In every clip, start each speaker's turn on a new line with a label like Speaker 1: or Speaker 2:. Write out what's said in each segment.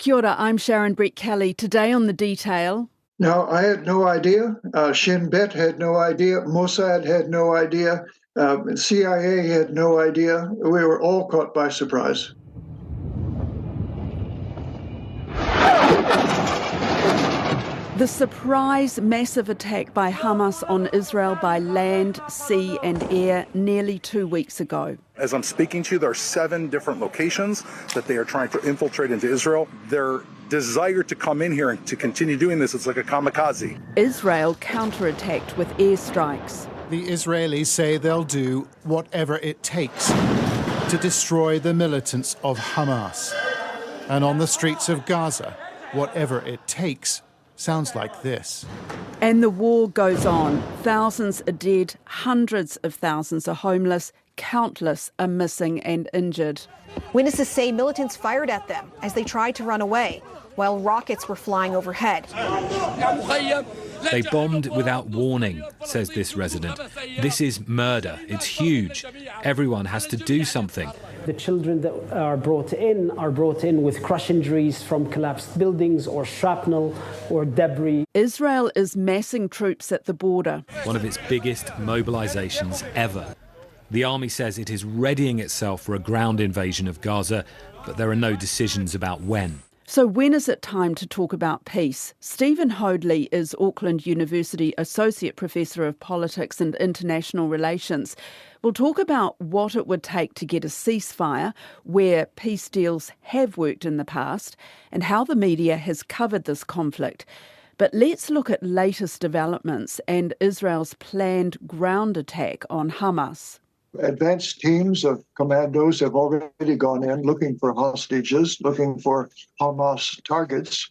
Speaker 1: Kia ora, I'm Sharon Brett-Kelly. Today on The Detail.
Speaker 2: No, I had no idea. Shin Bet had no idea. Mossad had no idea. CIA had no idea. We were all caught by surprise.
Speaker 1: The surprise massive attack by Hamas on Israel by land, sea and air nearly 2 weeks ago.
Speaker 3: As I'm speaking to you, there are 7 different locations that they are trying to infiltrate into Israel. Their desire to come in here and to continue doing this, it's like a kamikaze.
Speaker 1: Israel counterattacked with airstrikes.
Speaker 4: The Israelis say they'll do whatever it takes to destroy the militants of Hamas. And on the streets of Gaza, whatever it takes sounds like this.
Speaker 1: And the war goes on. Thousands are dead, hundreds of thousands are homeless, countless are missing and injured.
Speaker 5: Witnesses say militants fired at them as they tried to run away, while rockets were flying overhead.
Speaker 6: They bombed without warning, says this resident. This is murder. It's huge. Everyone has to do something.
Speaker 7: The children that are brought in with crush injuries from collapsed buildings or shrapnel or debris.
Speaker 1: Israel is massing troops at the border.
Speaker 6: One of its biggest mobilisations ever. The army says it is readying itself for a ground invasion of Gaza, but there are no decisions about when.
Speaker 1: So when is it time to talk about peace? Stephen Hoadley is Auckland University Associate Professor of Politics and International Relations. We'll talk about what it would take to get a ceasefire, where peace deals have worked in the past, and how the media has covered this conflict. But let's look at latest developments and Israel's planned ground attack on Hamas.
Speaker 2: Advanced teams of commandos have already gone in looking for hostages, looking for Hamas targets.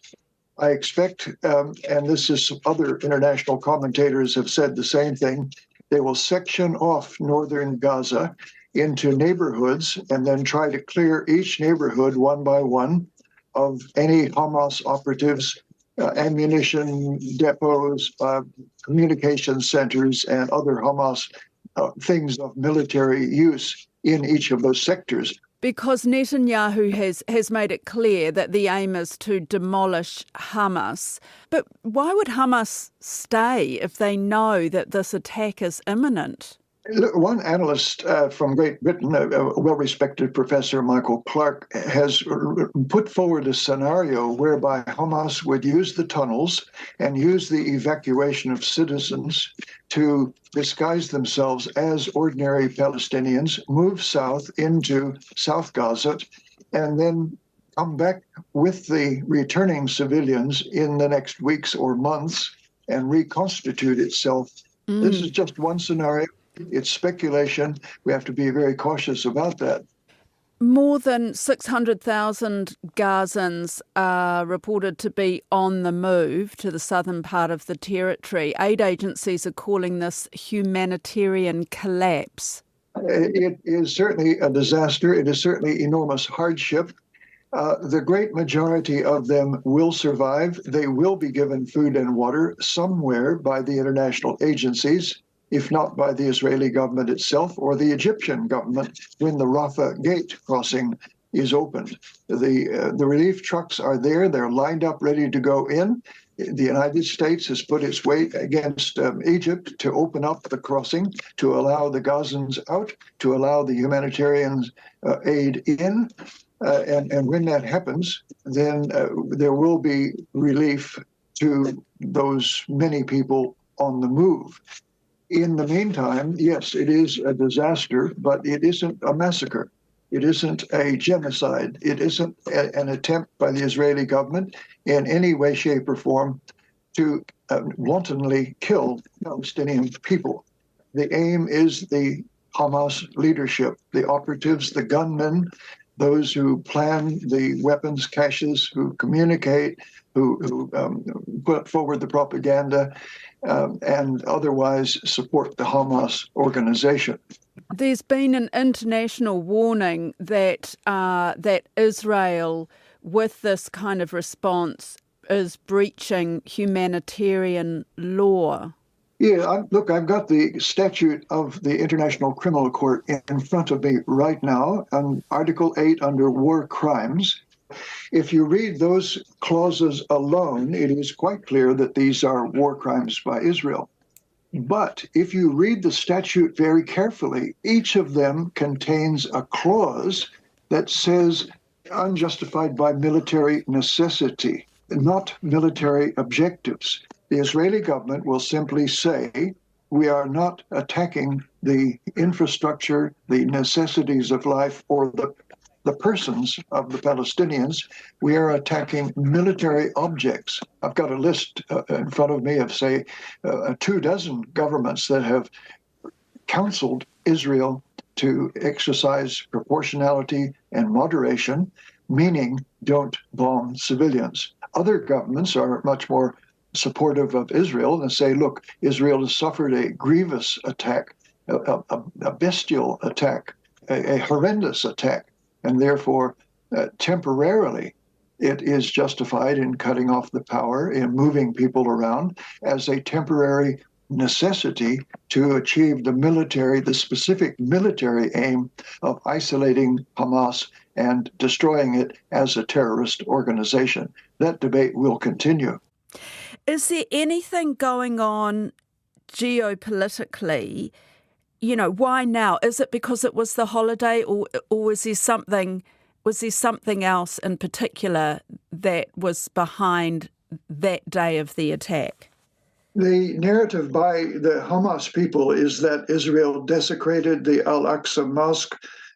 Speaker 2: I expect, and this is other international commentators have said the same thing, they will section off northern Gaza into neighborhoods and then try to clear each neighborhood one by one of any Hamas operatives, ammunition depots, communication centers, and other Hamas things of military use in each of those sectors.
Speaker 1: Because Netanyahu has made it clear that the aim is to demolish Hamas. But why would Hamas stay if they know that this attack is imminent?
Speaker 2: One analyst from Great Britain, a well-respected professor, Michael Clark, has put forward a scenario whereby Hamas would use the tunnels and use the evacuation of citizens to disguise themselves as ordinary Palestinians, move south into South Gaza, and then come back with the returning civilians in the next weeks or months and reconstitute itself. This is just one scenario. It's speculation. We have to be very cautious about that.
Speaker 1: More than 600,000 Gazans are reported to be on the move to the southern part of the territory. Aid agencies are calling this humanitarian collapse.
Speaker 2: It is certainly a disaster. It is certainly enormous hardship. The great majority of them will survive. They will be given food and water somewhere by the international agencies, if not by the Israeli government itself or the Egyptian government when the Rafah gate crossing is opened. The relief trucks are there. They're lined up, ready to go in. The United States has put its weight against Egypt to open up the crossing, to allow the Gazans out, to allow the humanitarian aid in. And when that happens, then there will be relief to those many people on the move. In the meantime, yes, it is a disaster, but it isn't a massacre. It isn't a genocide. It isn't an attempt by the Israeli government in any way, shape, or form to wantonly kill Palestinian people. The aim is the Hamas leadership, the operatives, the gunmen, those who plan the weapons caches, who communicate, who put forward the propaganda, and otherwise support the Hamas organization.
Speaker 1: There's been an international warning that that Israel, with this kind of response, is breaching humanitarian law.
Speaker 2: Yeah, look, I've got the statute of the International Criminal Court in front of me right now, on Article 8 under war crimes. if you read those clauses alone, it is quite clear that these are war crimes by Israel. But if you read the statute very carefully, each of them contains a clause that says unjustified by military necessity, not military objectives. The Israeli government will simply say, we are not attacking the infrastructure, the necessities of life, or the persons of the Palestinians. We are attacking military objects. I've got a list in front of me of, say, 24 governments that have counseled Israel to exercise proportionality and moderation, meaning don't bomb civilians. Other governments are much more supportive of Israel and say, look, Israel has suffered a grievous attack, a bestial attack, a horrendous attack, and therefore temporarily it is justified in cutting off the power, in moving people around as a temporary necessity to achieve the specific military aim of isolating Hamas and destroying it as a terrorist organization. That debate will continue.
Speaker 1: Is there anything going on geopolitically? You know, why now? Is it because it was the holiday, or was there something else in particular that was behind that day of the attack?
Speaker 2: The narrative by the Hamas people is that Israel desecrated the Al-Aqsa Mosque,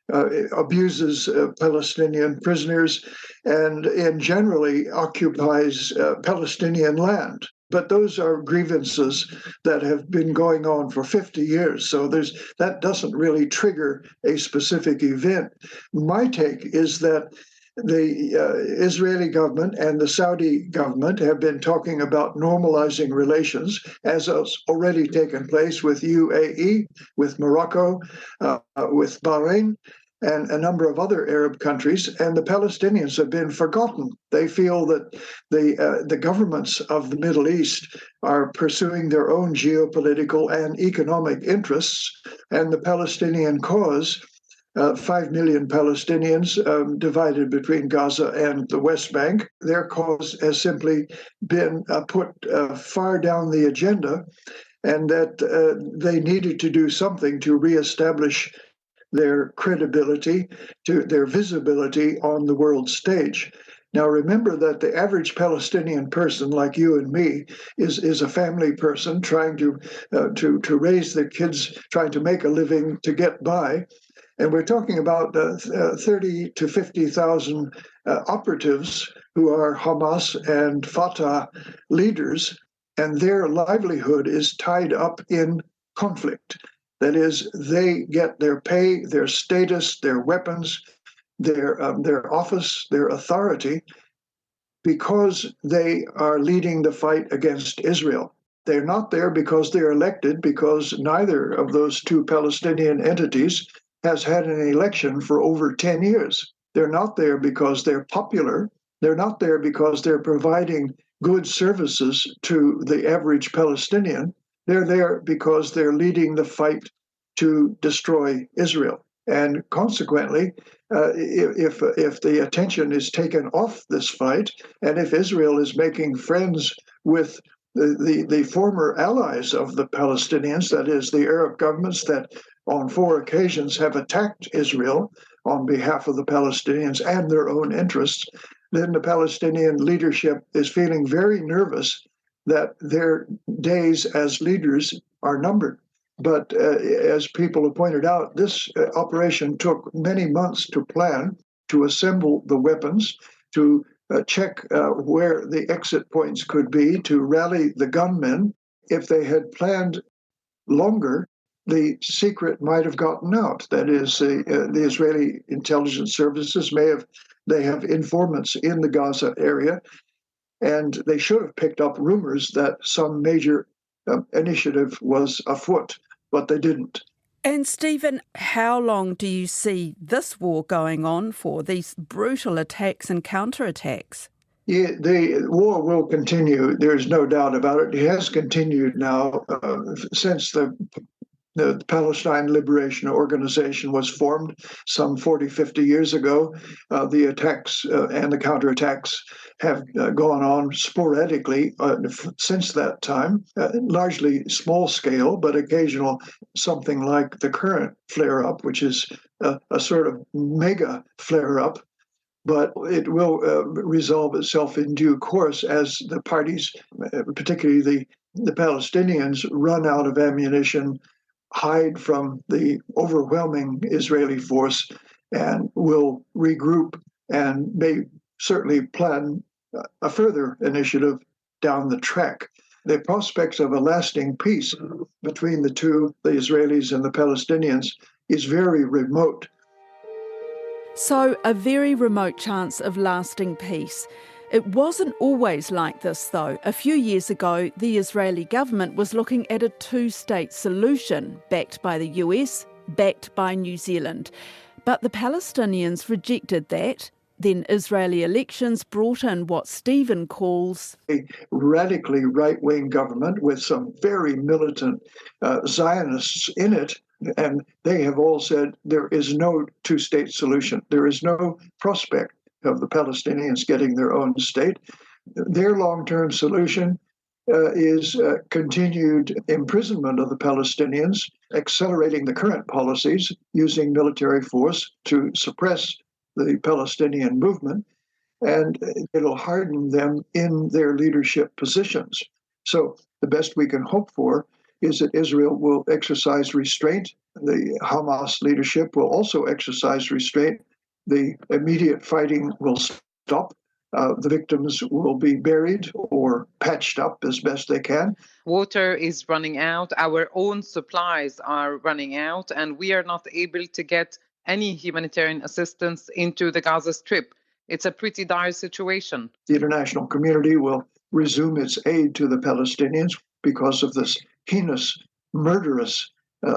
Speaker 2: abuses Palestinian prisoners, and generally occupies Palestinian land. But those are grievances that have been going on for 50 years. So that doesn't really trigger a specific event. My take is that the Israeli government and the Saudi government have been talking about normalizing relations, as has already taken place with UAE, with Morocco, with Bahrain, and a number of other Arab countries, and the Palestinians have been forgotten. They feel that the governments of the Middle East are pursuing their own geopolitical and economic interests, and the Palestinian cause, 5 million Palestinians divided between Gaza and the West Bank, their cause has simply been put far down the agenda, and that they needed to do something to reestablish their credibility, to their visibility on the world stage. Now, remember that the average Palestinian person, like you and me, is a family person trying to raise their kids, trying to make a living, to get by. And we're talking about 30 to 50,000 operatives who are Hamas and Fatah leaders, and their livelihood is tied up in conflict. That is, they get their pay, their status, their weapons, their office, their authority, because they are leading the fight against Israel. They're not there because they're elected, because neither of those two Palestinian entities has had an election for over 10 years. They're not there because they're popular. They're not there because they're providing good services to the average Palestinian. They're there because they're leading the fight to destroy Israel. And consequently, if the attention is taken off this fight, and if Israel is making friends with the former allies of the Palestinians, that is, the Arab governments that on 4 occasions have attacked Israel on behalf of the Palestinians and their own interests, then the Palestinian leadership is feeling very nervous that their days as leaders are numbered. But as people have pointed out, this operation took many months to plan, to assemble the weapons, to check where the exit points could be, to rally the gunmen. If they had planned longer, the secret might have gotten out. That is, the Israeli intelligence services they have informants in the Gaza area, and they should have picked up rumors that some major initiative was afoot, but they didn't.
Speaker 1: And Stephen, how long do you see this war going on for, these brutal attacks and counterattacks?
Speaker 2: Yeah, the war will continue. There's no doubt about it. It has continued now since the The Palestine Liberation Organization was formed some 40, 50 years ago. The attacks and the counterattacks have gone on sporadically since that time, largely small scale, but occasional, something like the current flare-up, which is a sort of mega flare-up. But it will resolve itself in due course as the parties, particularly the Palestinians, run out of ammunition, hide from the overwhelming Israeli force, and will regroup and may certainly plan a further initiative down the track. The prospects of a lasting peace between the two, the Israelis and the Palestinians, is very remote.
Speaker 1: So, a very remote chance of lasting peace. It wasn't always like this, though. A few years ago, the Israeli government was looking at a two-state solution, backed by the US, backed by New Zealand. But the Palestinians rejected that. Then Israeli elections brought in what Stephen calls
Speaker 2: a radically right-wing government with some very militant Zionists in it. And they have all said there is no two-state solution. There is no prospect of the Palestinians getting their own state. Their long-term solution is continued imprisonment of the Palestinians, accelerating the current policies, using military force to suppress the Palestinian movement, and it'll harden them in their leadership positions. So the best we can hope for is that Israel will exercise restraint. The Hamas leadership will also exercise restraint. The immediate fighting will stop. The victims will be buried or patched up as best they can.
Speaker 8: Water is running out. Our own supplies are running out, and we are not able to get any humanitarian assistance into the Gaza Strip. It's a pretty dire situation.
Speaker 2: The international community will resume its aid to the Palestinians because of this heinous, murderous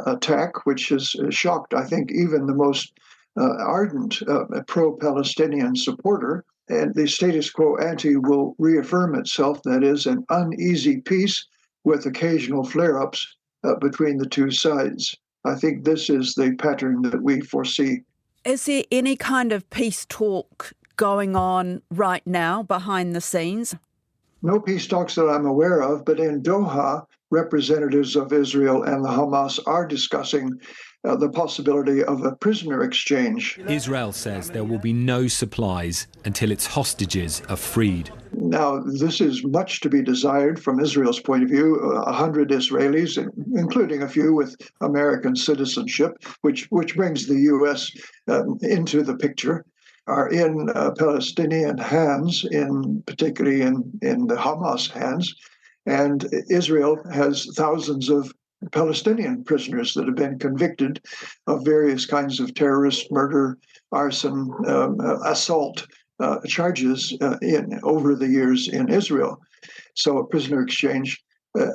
Speaker 2: attack, which has shocked, I think, even the most ardent pro-Palestinian supporter. And the status quo ante will reaffirm itself. That is an uneasy peace with occasional flare-ups between the two sides. I think this is the pattern that we foresee.
Speaker 1: Is there any kind of peace talk going on right now behind the scenes?
Speaker 2: No peace talks that I'm aware of, but in Doha, representatives of Israel and the Hamas are discussing the possibility of a prisoner exchange.
Speaker 6: Israel says there will be no supplies until its hostages are freed.
Speaker 2: Now, this is much to be desired from Israel's point of view. 100 Israelis, including a few with American citizenship, which brings the U.S. Into the picture, are in Palestinian hands, particularly in the Hamas hands. And Israel has thousands of Palestinian prisoners that have been convicted of various kinds of terrorist murder, arson, assault charges over the years in Israel. So a prisoner exchange,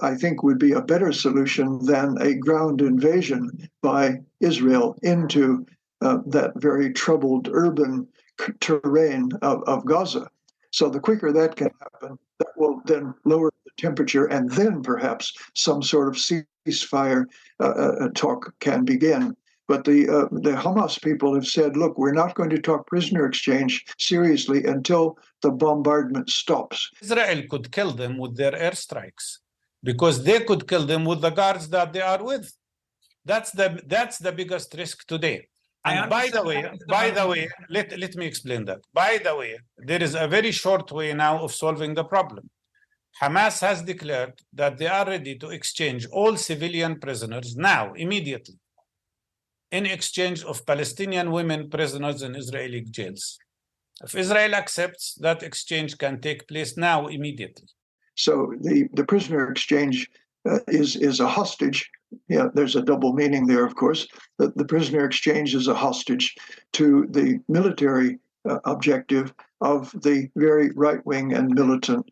Speaker 2: I think, would be a better solution than a ground invasion by Israel into that very troubled urban terrain of Gaza. So the quicker that can happen, that will then lower the temperature, and then perhaps some sort of ceasefire talk can begin. But the Hamas people have said, look, we're not going to talk prisoner exchange seriously until the bombardment stops.
Speaker 9: Israel could kill them with their airstrikes because they could kill them with the guards that they are with. That's the biggest risk today. And by the way, let me explain that. By the way, there is a very short way now of solving the problem. Hamas has declared that they are ready to exchange all civilian prisoners now, immediately, in exchange of Palestinian women prisoners in Israeli jails. If Israel accepts, that exchange can take place now, immediately.
Speaker 2: So the prisoner exchange is a hostage. Yeah, there's a double meaning there, of course. The prisoner exchange is a hostage to the military objective of the very right-wing and militant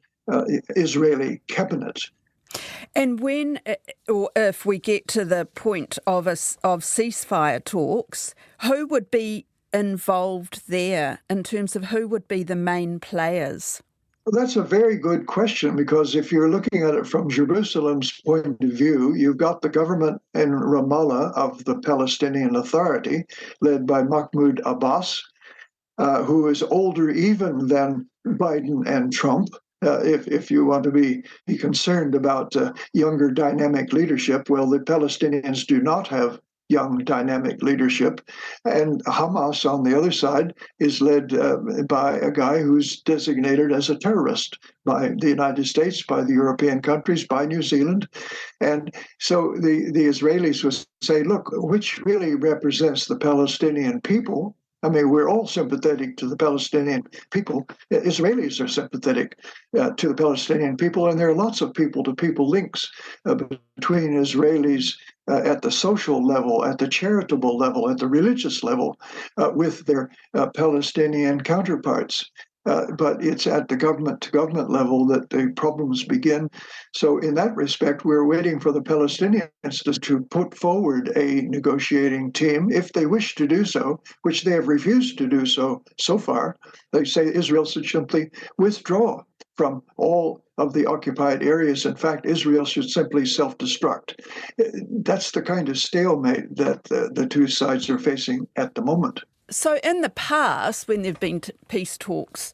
Speaker 2: Israeli cabinet.
Speaker 1: And when or if we get to the point of ceasefire talks, who would be involved there in terms of who would be the main players?
Speaker 2: Well, that's a very good question, because if you're looking at it from Jerusalem's point of view, you've got the government in Ramallah of the Palestinian Authority, led by Mahmoud Abbas, who is older even than Biden and Trump. If you want to be concerned about younger dynamic leadership, well, the Palestinians do not have young dynamic leadership. And Hamas, on the other side, is led by a guy who's designated as a terrorist by the United States, by the European countries, by New Zealand. And so the Israelis would say, look, which really represents the Palestinian people? I mean, we're all sympathetic to the Palestinian people. Israelis are sympathetic to the Palestinian people, and there are lots of people-to-people links between Israelis at the social level, at the charitable level, at the religious level, with their Palestinian counterparts. But it's at the government-to-government level that the problems begin. So in that respect, we're waiting for the Palestinians to put forward a negotiating team, if they wish to do so, which they have refused to do so far. They say Israel should simply withdraw from all of the occupied areas. In fact, Israel should simply self-destruct. That's the kind of stalemate that the two sides are facing at the moment.
Speaker 1: So in the past, when there have been peace talks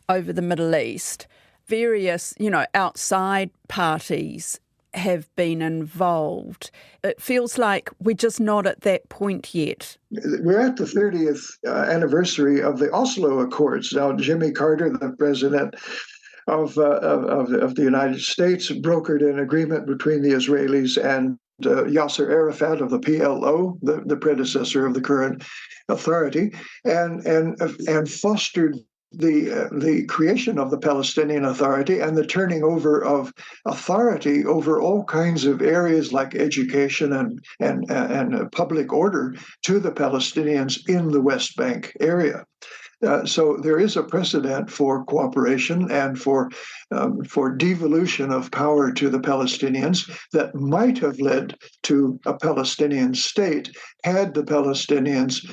Speaker 1: over the Middle East, various, outside parties have been involved. It feels like we're just not at that point yet.
Speaker 2: We're at the 30th anniversary of the Oslo Accords. Now, Jimmy Carter, the president of the United States, brokered an agreement between the Israelis and Yasser Arafat of the PLO, the predecessor of the current authority, and fostered the creation of the Palestinian Authority and the turning over of authority over all kinds of areas like education and public order to the Palestinians in the West Bank area. So there is a precedent for cooperation and for devolution of power to the Palestinians that might have led to a Palestinian state had the Palestinians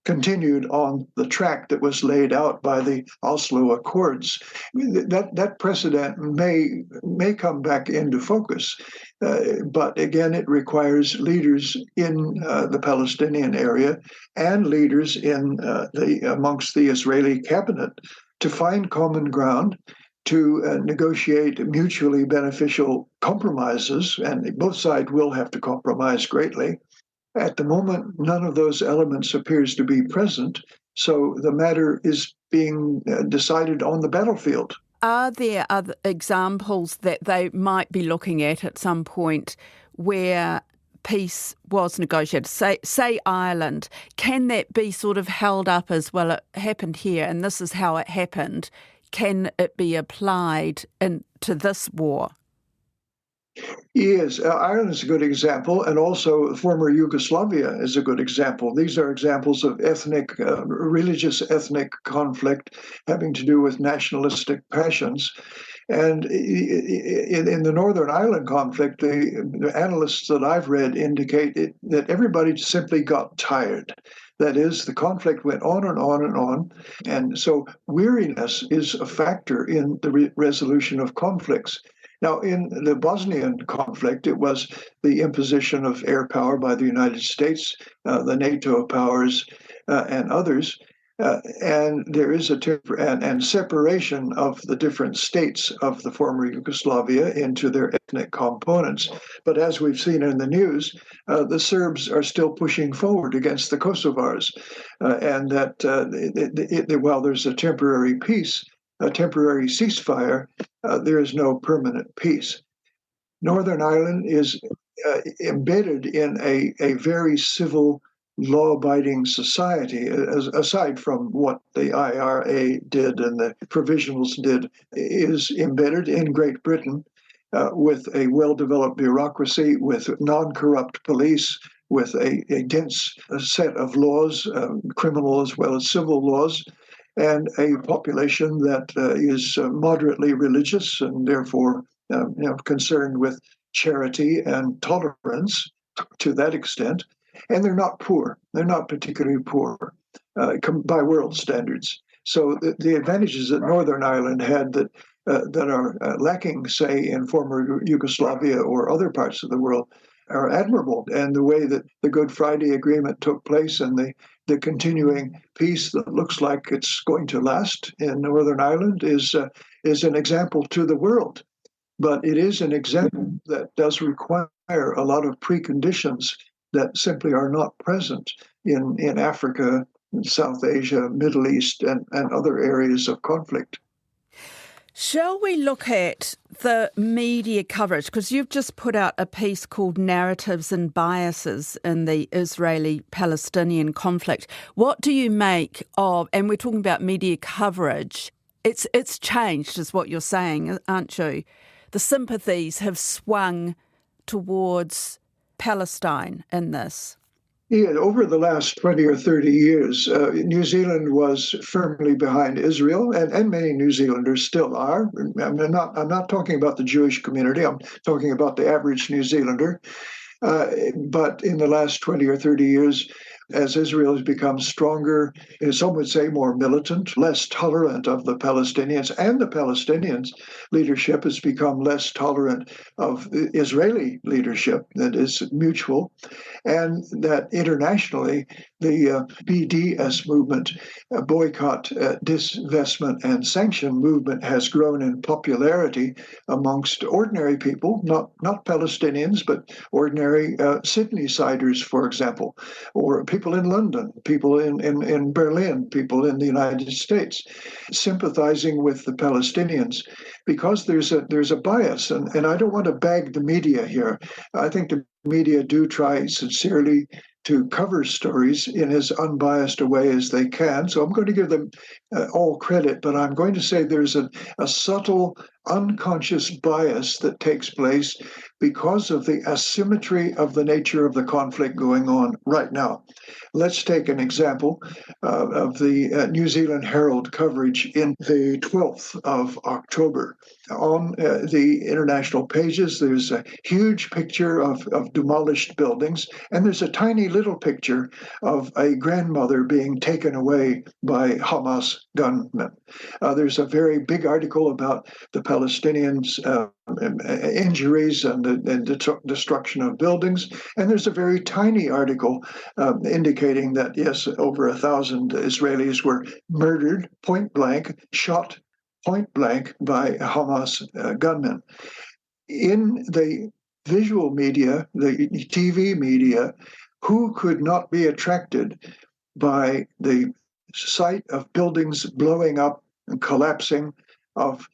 Speaker 2: continued on the track that was laid out by the Oslo Accords. That precedent may come back into focus, but again, it requires leaders in the Palestinian area and leaders amongst the Israeli cabinet to find common ground, to negotiate mutually beneficial compromises, and both sides will have to compromise greatly. At the moment, none of those elements appears to be present, so the matter is being decided on the battlefield.
Speaker 1: Are there other examples that they might be looking at some point where peace was negotiated? Say Ireland. Can that be sort of held up as, well, it happened here and this is how it happened? Can it be applied to this war?
Speaker 2: Yes, Ireland is a good example, and also former Yugoslavia is a good example. These are examples of religious ethnic conflict having to do with nationalistic passions. And in the Northern Ireland conflict, the analysts that I've read indicate that everybody simply got tired. That is, the conflict went on and on and on. And so weariness is a factor in the resolution of conflicts. Now, in the Bosnian conflict, it was the imposition of air power by the United States, the NATO powers, and others. And there is and separation of the different states of the former Yugoslavia into their ethnic components. But as we've seen in the news, the Serbs are still pushing forward against the Kosovars, and that while there's a temporary peace, a temporary ceasefire, there is no permanent peace. Northern Ireland is embedded in a very civil, law-abiding society, aside from what the IRA did and the provisionals did, is embedded in Great Britain with a well-developed bureaucracy, with non-corrupt police, with a dense set of laws, criminal as well as civil laws, and a population that is moderately religious and therefore concerned with charity and tolerance to that extent. And they're not poor. They're not particularly poor by world standards. So the advantages that Northern Ireland had that that are lacking, say, in former Yugoslavia or other parts of the world, are admirable. And the way that the Good Friday Agreement took place and the continuing peace that looks like it's going to last in Northern Ireland is an example to the world. But it is an example that does require a lot of preconditions that simply are not present in Africa, in South Asia, Middle East, and other areas of conflict.
Speaker 1: Shall we look at the media coverage? Because you've just put out a piece called Narratives and Biases in the Israeli-Palestinian conflict. What do you make of, and we're talking about media coverage, it's changed is what you're saying, aren't you? The sympathies have swung towards Palestine in this.
Speaker 2: Yeah, over the last 20 or 30 years, New Zealand was firmly behind Israel, and many New Zealanders still are. I'm not talking about the Jewish community, I'm talking about the average New Zealander. But in the last 20 or 30 years, as Israel has become stronger, some would say more militant, less tolerant of the Palestinians, and the Palestinians' leadership has become less tolerant of Israeli leadership that is mutual, and that internationally, the BDS movement, boycott, divestment, and sanction movement has grown in popularity amongst ordinary people, not Palestinians, but ordinary Sydney-siders, for example, or people in London, people in Berlin, people in the United States, sympathizing with the Palestinians, because there's a bias, and I don't want to bag the media here. I think the media do try sincerely to cover stories in as unbiased a way as they can. So I'm going to give them all credit, but I'm going to say there's a subtle, unconscious bias that takes place because of the asymmetry of the nature of the conflict going on right now. Let's take an example of the New Zealand Herald coverage in the 12th of October. On the international pages, there's a huge picture of demolished buildings, and there's a tiny little picture of a grandmother being taken away by Hamas gunmen. There's a very big article about the Palestinians' injuries and the destruction of buildings, and there's a very tiny article indicating that, yes, over 1,000 Israelis were murdered point blank, shot point blank by Hamas gunmen. In the visual media, the TV media, who could not be attracted by the sight of buildings blowing up and collapsing, of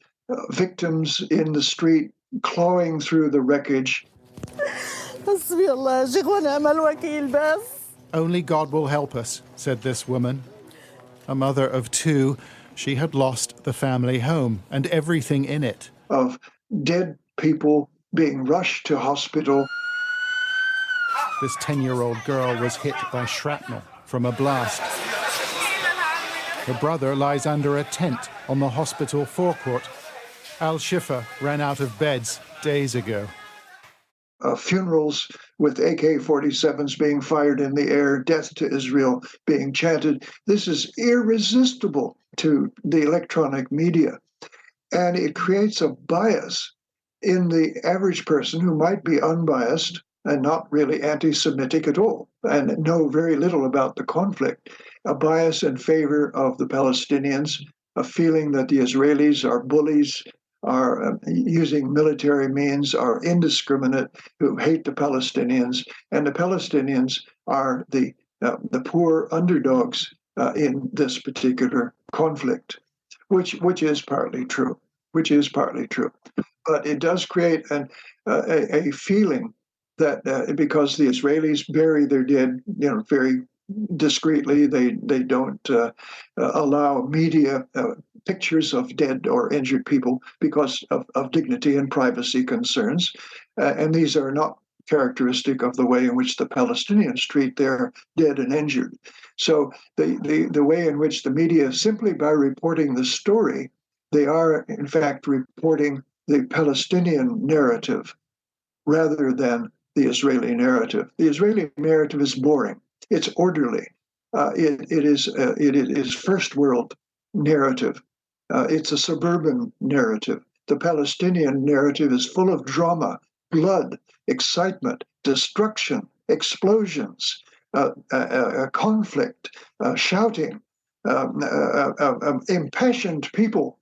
Speaker 2: victims in the street clawing through the wreckage?
Speaker 4: Only God will help us, said this woman. A mother of two, she had lost the family home and everything in it.
Speaker 2: Of dead people being rushed to hospital.
Speaker 4: This 10-year-old girl was hit by shrapnel from a blast. Her brother lies under a tent on the hospital forecourt. Al-Shifa ran out of beds days ago.
Speaker 2: Funerals with AK-47s being fired in the air, death to Israel being chanted. This is irresistible to the electronic media. And it creates a bias in the average person who might be unbiased and not really anti-Semitic at all, and know very little about the conflict, a bias in favor of the Palestinians, a feeling that the Israelis are bullies, are using military means, are indiscriminate, who hate the Palestinians, and the Palestinians are the poor underdogs in this particular conflict, which is partly true. But it does create a feeling that because the Israelis bury their dead, very discreetly, they don't allow media pictures of dead or injured people because of dignity and privacy concerns, and these are not characteristic of the way in which the Palestinians treat their dead and injured. So the way in which the media, simply by reporting the story, they are in fact reporting the Palestinian narrative rather than the Israeli narrative. The Israeli narrative is boring. It's orderly. It is first world narrative. It's a suburban narrative. The Palestinian narrative is full of drama, blood, excitement, destruction, explosions, conflict, shouting, impassioned people.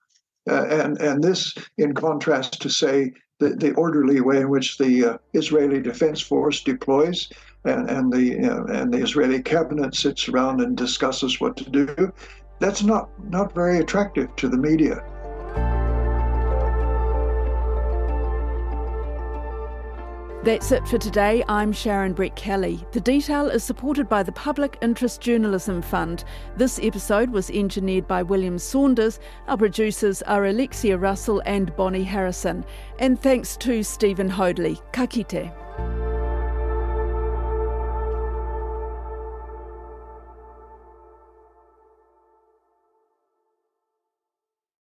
Speaker 2: And this, in contrast to, say, the orderly way in which the Israeli Defense Force deploys and the Israeli cabinet sits around and discusses what to do, that's not very attractive to the media.
Speaker 1: That's it for today. I'm Sharon Brett-Kelly. The Detail is supported by the Public Interest Journalism Fund. This episode was engineered by William Saunders. Our producers are Alexia Russell and Bonnie Harrison. And thanks to Stephen Hoadley. Ka kite.